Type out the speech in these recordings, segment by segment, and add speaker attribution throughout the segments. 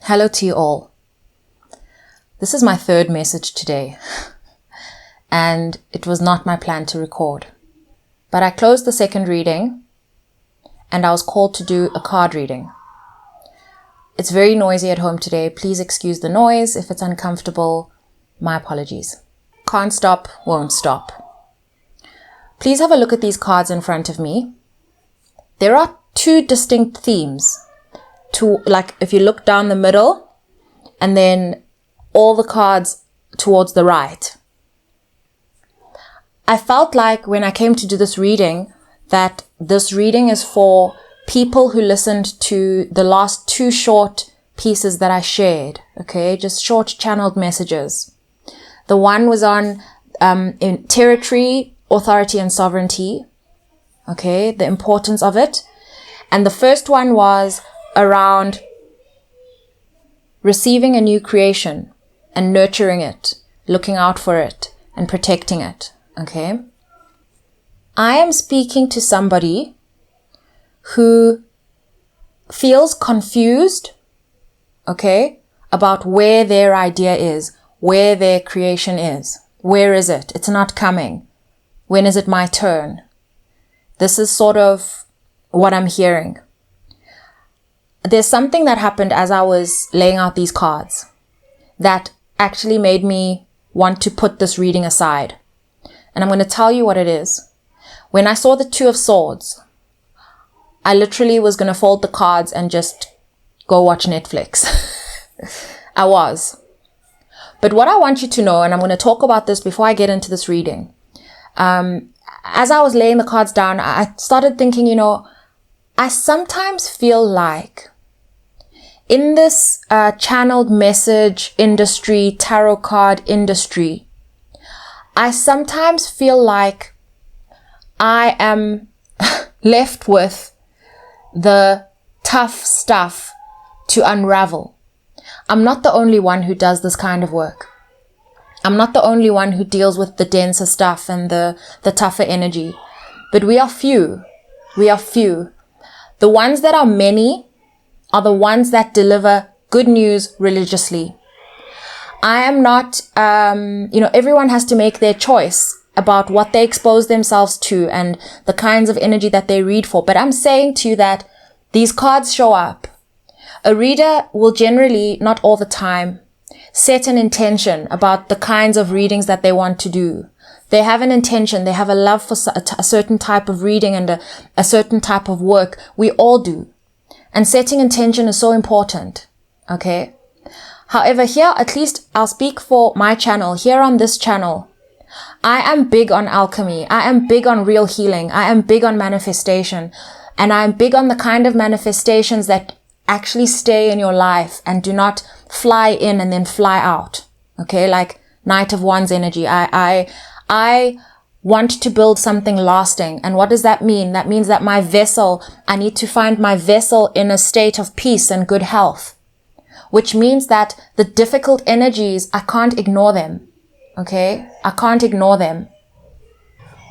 Speaker 1: Hello to you all. This is my third message today, and it was not my plan to record. But I closed the second reading, and I was called to do a card reading. It's very noisy at home today. Please excuse the noise. If it's uncomfortable, my apologies. Can't stop, won't stop. Please have a look at these cards in front of me. There are two distinct themes. If you look down the middle and then all the cards towards the right. I felt like when I came to do this reading that this reading is for people who listened to the last two short pieces that I shared. Okay, just short channeled messages. The one was on in territory, authority and sovereignty. Okay, the importance of it. And the first one was around receiving a new creation and nurturing it, looking out for it and protecting it. Okay. I am speaking to somebody who feels confused, okay, about where their idea is, where their creation is. Where is it? It's not coming. When is it my turn? This is sort of what I'm hearing. There's something that happened as I was laying out these cards that actually made me want to put this reading aside. And I'm going to tell you what it is. When I saw the Two of Swords, I literally was going to fold the cards and just go watch Netflix. I was. But what I want you to know, and I'm going to talk about this before I get into this reading. As I was laying the cards down, I started thinking, I sometimes feel like in this channeled message industry, tarot card industry, I sometimes feel like I am left with the tough stuff to unravel. I'm not the only one who does this kind of work. I'm not the only one who deals with the denser stuff and the tougher energy. But we are few. We are few. The ones that are many are the ones that deliver good news religiously. I am not, everyone has to make their choice about what they expose themselves to and the kinds of energy that they read for. But I'm saying to you that these cards show up. A reader will generally, not all the time, set an intention about the kinds of readings that they want to do. They have an intention. They have a love for a certain type of reading and a certain type of work. We all do. And setting intention is so important. Okay. However, here, at least I'll speak for my channel. Here on this channel, I am big on alchemy. I am big on real healing. I am big on manifestation. And I'm big on the kind of manifestations that actually stay in your life and do not fly in and then fly out. Okay. Like Knight of Wands energy. I want to build something lasting. And what does that mean? That means that I need to find my vessel in a state of peace and good health, which means that the difficult energies, I can't ignore them. Okay. I can't ignore them.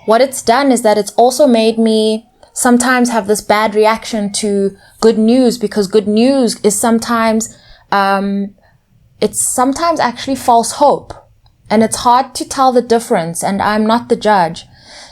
Speaker 1: What it's done is that it's also made me sometimes have this bad reaction to good news, because good news is sometimes actually false hope. And it's hard to tell the difference, and I'm not the judge.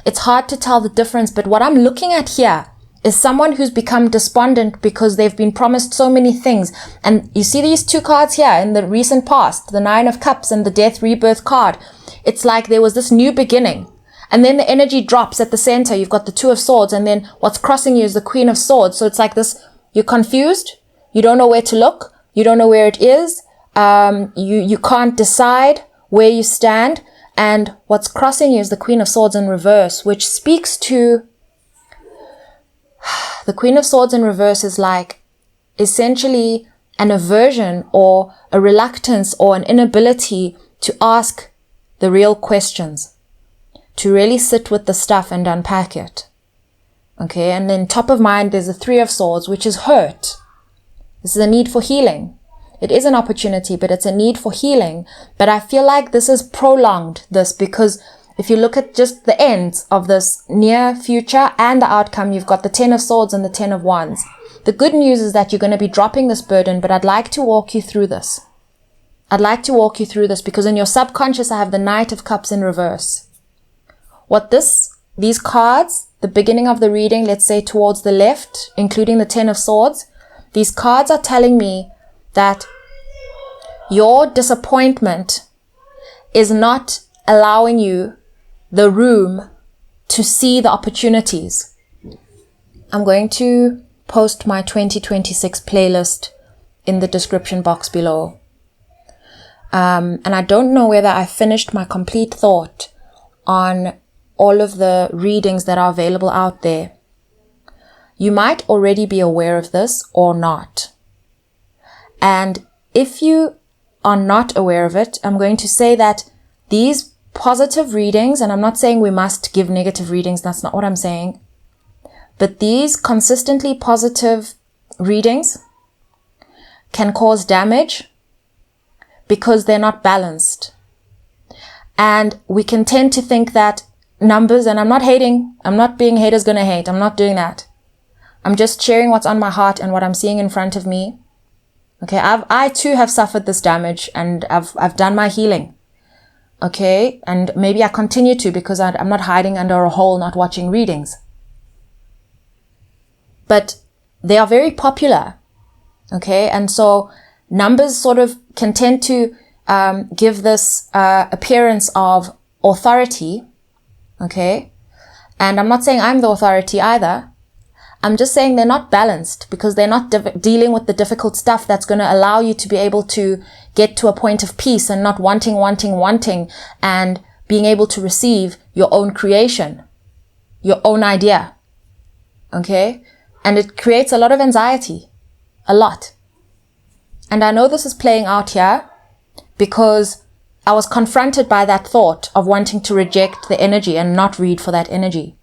Speaker 1: It's hard to tell the difference, but what I'm looking at here is someone who's become despondent because they've been promised so many things. And you see these two cards here in the recent past, the Nine of Cups and the Death Rebirth card. It's like there was this new beginning. And then the energy drops at the center. You've got the Two of Swords, and then what's crossing you is the Queen of Swords. So it's like this, you're confused. You don't know where to look. You don't know where it is. You can't decide where you stand, and what's crossing you is the Queen of Swords in reverse, which speaks to the Queen of Swords in reverse is like essentially an aversion or a reluctance or an inability to ask the real questions, to really sit with the stuff and unpack it. Okay, and then top of mind there's the Three of Swords, which is hurt. This is a need for healing. It is an opportunity, but it's a need for healing. But I feel like this is prolonged, because if you look at just the ends of this near future and the outcome, you've got the Ten of Swords and the Ten of Wands. the good news is that you're going to be dropping this burden, but I'd like to walk you through this. I'd like to walk you through this because in your subconscious, I have the Knight of Cups in reverse. These cards, the beginning of the reading, let's say towards the left, including the 10 of Swords, these cards are telling me that your disappointment is not allowing you the room to see the opportunities. I'm going to post my 2026 playlist in the description box below. And I don't know whether I finished my complete thought on all of the readings that are available out there. You might already be aware of this or not. And if you are not aware of it, I'm going to say that these positive readings, and I'm not saying we must give negative readings, that's not what I'm saying, but these consistently positive readings can cause damage because they're not balanced. And we can tend to think that numbers, and I'm not hating, I'm not being haters gonna hate, I'm not doing that. I'm just sharing what's on my heart and what I'm seeing in front of me. Okay, I too have suffered this damage and I've done my healing. Okay, and maybe I continue to because I'm not hiding under a hole not watching readings. But they are very popular. Okay, and so numbers sort of can tend to give this appearance of authority. Okay, and I'm not saying I'm the authority either. I'm just saying they're not balanced because they're not dealing with the difficult stuff that's going to allow you to be able to get to a point of peace and not wanting, and being able to receive your own creation, your own idea. Okay? And it creates a lot of anxiety. A lot. And I know this is playing out here because I was confronted by that thought of wanting to reject the energy and not read for that energy.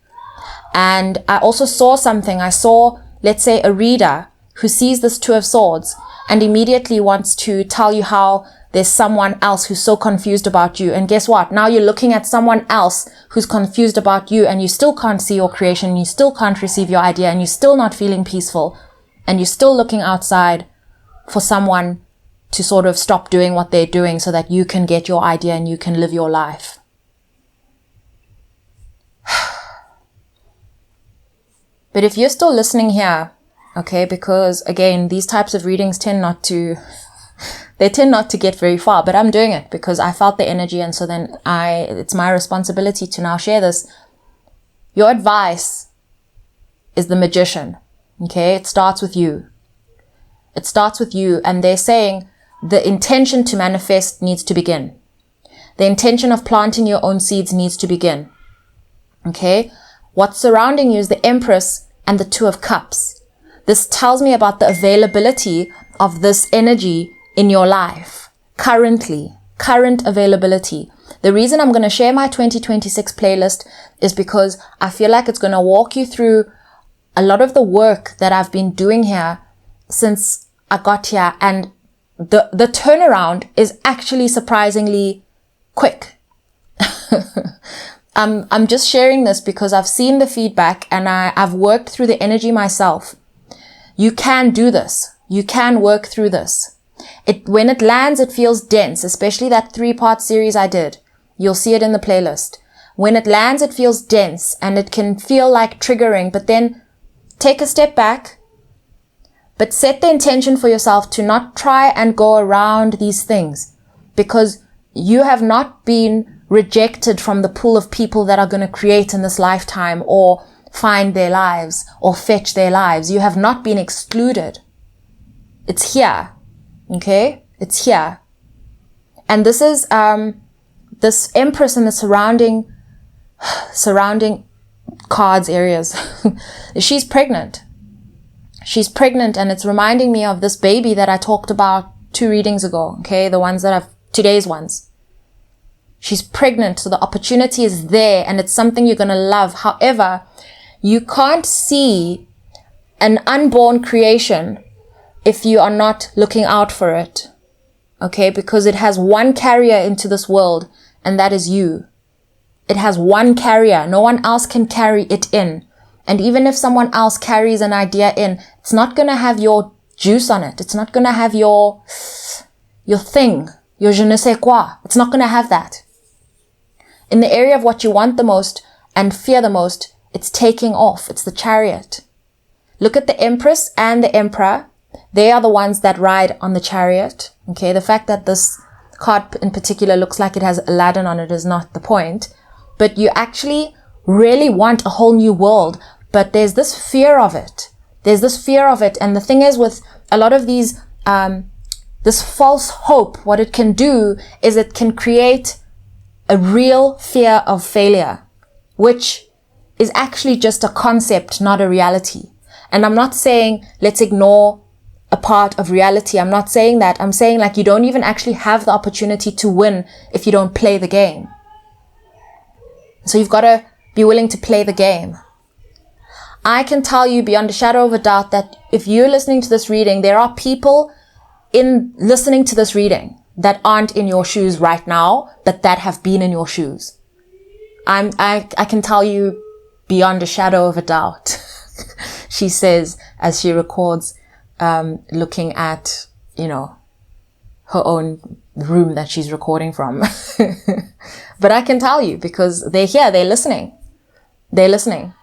Speaker 1: And I also saw something. I saw, let's say, a reader who sees this Two of Swords and immediately wants to tell you how there's someone else who's so confused about you. And guess what? Now you're looking at someone else who's confused about you and you still can't see your creation. You still can't receive your idea and you're still not feeling peaceful. And you're still looking outside for someone to sort of stop doing what they're doing so that you can get your idea and you can live your life. But if you're still listening here, okay, because again, these types of readings tend not to get very far, but I'm doing it because I felt the energy. And so then it's my responsibility to now share this. Your advice is the magician. Okay. It starts with you. It starts with you. And they're saying the intention to manifest needs to begin. The intention of planting your own seeds needs to begin. Okay. What's surrounding you is the Empress and the Two of Cups. This tells me about the availability of this energy in your life. Current availability. The reason I'm going to share my 2026 playlist is because I feel like it's going to walk you through a lot of the work that I've been doing here since I got here. And the turnaround is actually surprisingly quick. I'm just sharing this because I've seen the feedback and I've worked through the energy myself. You can do this. You can work through this. When it lands, it feels dense, especially that 3-part series I did. You'll see it in the playlist. When it lands, it feels dense and it can feel like triggering, but then take a step back, but set the intention for yourself to not try and go around these things because you have not been rejected from the pool of people that are going to create in this lifetime or find their lives or fetch their lives. You have not been excluded. It's here. Okay? It's here. And this is, this Empress in the surrounding cards areas. She's pregnant. She's pregnant and it's reminding me of this baby that I talked about 2 readings ago. Okay? The ones that today's ones. She's pregnant, so the opportunity is there and it's something you're going to love. However, you can't see an unborn creation if you are not looking out for it. Okay? Because it has one carrier into this world and that is you. It has one carrier. No one else can carry it in. And even if someone else carries an idea in, it's not going to have your juice on it. It's not going to have your thing, your je ne sais quoi. It's not going to have that. In the area of what you want the most and fear the most, it's taking off. It's the Chariot. Look at the Empress and the Emperor. They are the ones that ride on the Chariot. Okay. The fact that this card in particular looks like it has Aladdin on it is not the point, but you actually really want a whole new world, but there's this fear of it. There's this fear of it. And the thing is with a lot of these, this false hope, what it can do is it can create a real fear of failure, which is actually just a concept, not a reality. And I'm not saying let's ignore a part of reality. I'm not saying that. I'm saying like you don't even actually have the opportunity to win if you don't play the game. So you've got to be willing to play the game. I can tell you beyond a shadow of a doubt that if you're listening to this reading, there are people in listening to this reading that aren't in your shoes right now, but that have been in your shoes. I can tell you beyond a shadow of a doubt, she says as she records, looking at, her own room that she's recording from. But I can tell you because they're here, they're listening. They're listening.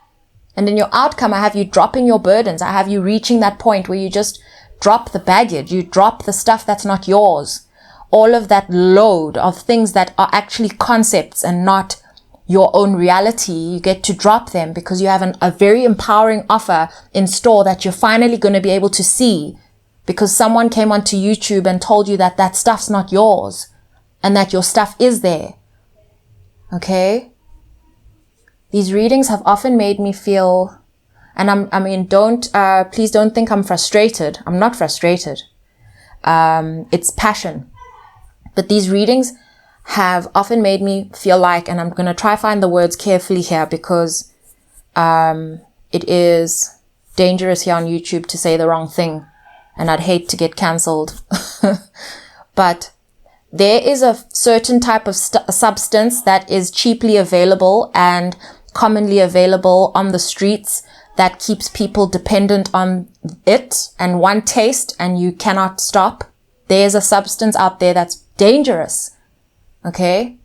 Speaker 1: And in your outcome, I have you dropping your burdens. I have you reaching that point where you just drop the baggage. You drop the stuff that's not yours. All of that load of things that are actually concepts and not your own reality, you get to drop them because you have a very empowering offer in store that you're finally going to be able to see because someone came onto YouTube and told you that that stuff's not yours and that your stuff is there. Okay? These readings have often made me feel, and please don't think I'm frustrated. I'm not frustrated. It's passion. But these readings have often made me feel like, and I'm going to try find the words carefully here because it is dangerous here on YouTube to say the wrong thing and I'd hate to get cancelled. But there is a certain type of substance that is cheaply available and commonly available on the streets that keeps people dependent on it and one taste and you cannot stop. There's a substance out there that's dangerous. Okay?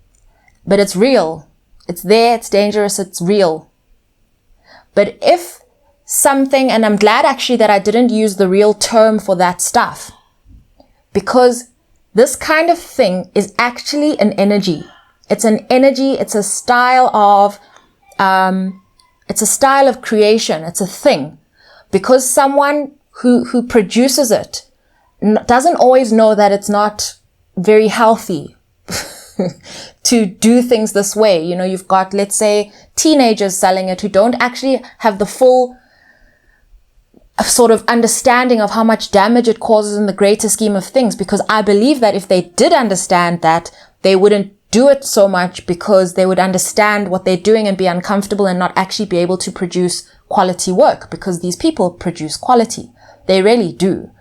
Speaker 1: But it's real. It's there. It's dangerous. It's real. But if something, and I'm glad actually that I didn't use the real term for that stuff, because this kind of thing is actually an energy. It's an energy. It's a style of, creation. It's a thing. Because someone who produces it doesn't always know that it's not very healthy to do things this way. You've got, let's say, teenagers selling it who don't actually have the full sort of understanding of how much damage it causes in the greater scheme of things, because I believe that if they did understand that, they wouldn't do it so much because they would understand what they're doing and be uncomfortable and not actually be able to produce quality work, because these people produce quality. They really do.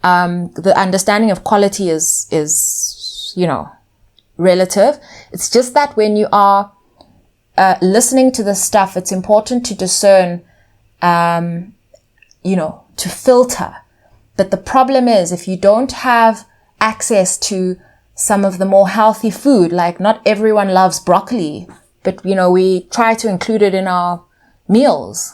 Speaker 1: The understanding of quality is relative. It's just that when you are listening to this stuff, it's important to discern, to filter. But the problem is if you don't have access to some of the more healthy food, like not everyone loves broccoli, but we try to include it in our meals,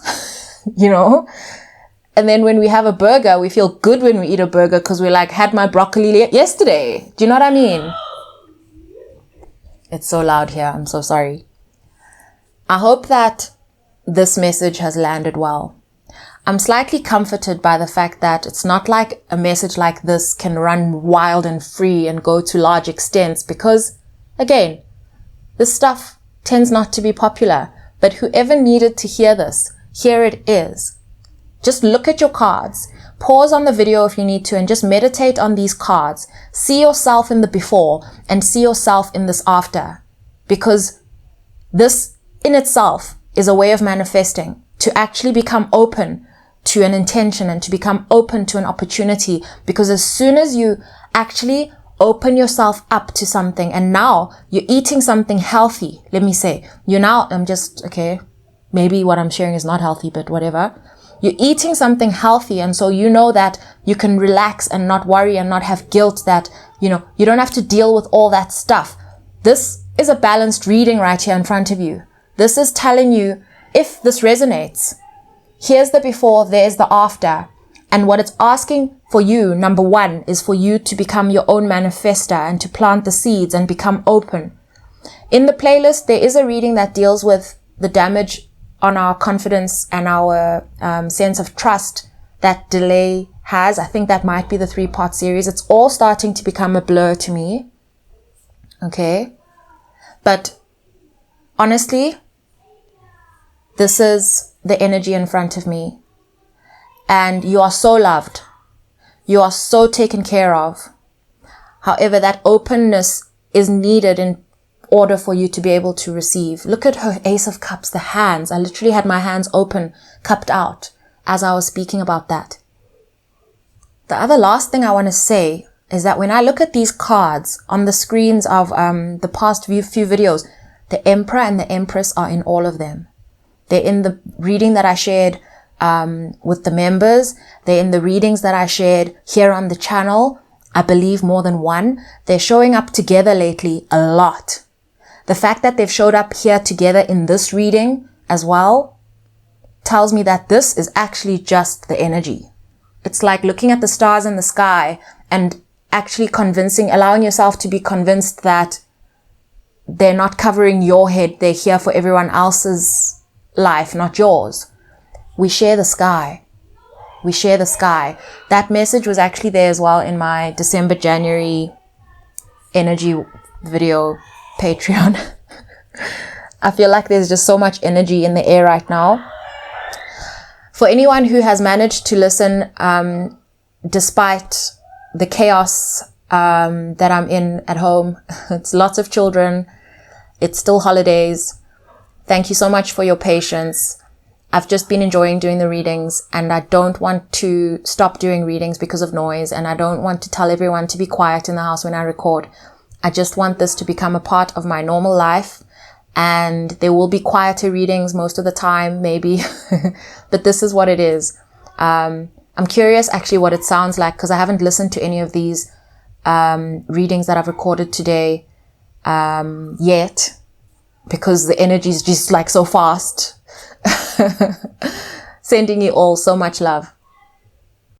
Speaker 1: And then when we have a burger, we feel good when we eat a burger because we're like, had my broccoli yesterday. Do you know what I mean? It's so loud here. I'm so sorry. I hope that this message has landed well. I'm slightly comforted by the fact that it's not like a message like this can run wild and free and go to large extents because, again, this stuff tends not to be popular. But whoever needed to hear this, here it is. Just look at your cards. Pause on the video if you need to and just meditate on these cards. See yourself in the before and see yourself in this after. Because this in itself is a way of manifesting, to actually become open to an intention and to become open to an opportunity. Because as soon as you actually open yourself up to something and now you're eating something healthy, let me say, maybe what I'm sharing is not healthy, but whatever. You're eating something healthy, and so you know that you can relax and not worry and not have guilt that, you don't have to deal with all that stuff. This is a balanced reading right here in front of you. This is telling you, if this resonates, here's the before, there's the after. And what it's asking for you, number one, is for you to become your own manifester and to plant the seeds and become open. In the playlist, there is a reading that deals with the damage on our confidence and our sense of trust that delay has. I think that might be the 3-part series. It's all starting to become a blur to me. Okay? But honestly, this is the energy in front of me. And you are so loved. You are so taken care of. However, that openness is needed in order for you to be able to receive. Look at her Ace of Cups, the hands. I literally had my hands open, cupped out, as I was speaking about that. The other last thing I want to say is that when I look at these cards on the screens of the past few videos, the Emperor and the Empress are in all of them. They're in the reading that I shared with the members. They're in the readings that I shared here on the channel. I believe more than one. They're showing up together lately a lot. The fact that they've showed up here together in this reading as well tells me that this is actually just the energy. It's like looking at the stars in the sky and actually allowing yourself to be convinced that they're not covering your head. They're here for everyone else's life, not yours. We share the sky. We share the sky. That message was actually there as well in my December-January energy video Patreon. I feel like there's just so much energy in the air right now. For anyone who has managed to listen, despite the chaos that I'm in at home, it's lots of children, it's still holidays. Thank you so much for your patience. I've just been enjoying doing the readings, and I don't want to stop doing readings because of noise, and I don't want to tell everyone to be quiet in the house when I record. I just want this to become a part of my normal life, and there will be quieter readings most of the time, maybe, but this is what it is. I'm curious actually what it sounds like, because I haven't listened to any of these readings that I've recorded today yet, because the energy is just like so fast. Sending you all so much love.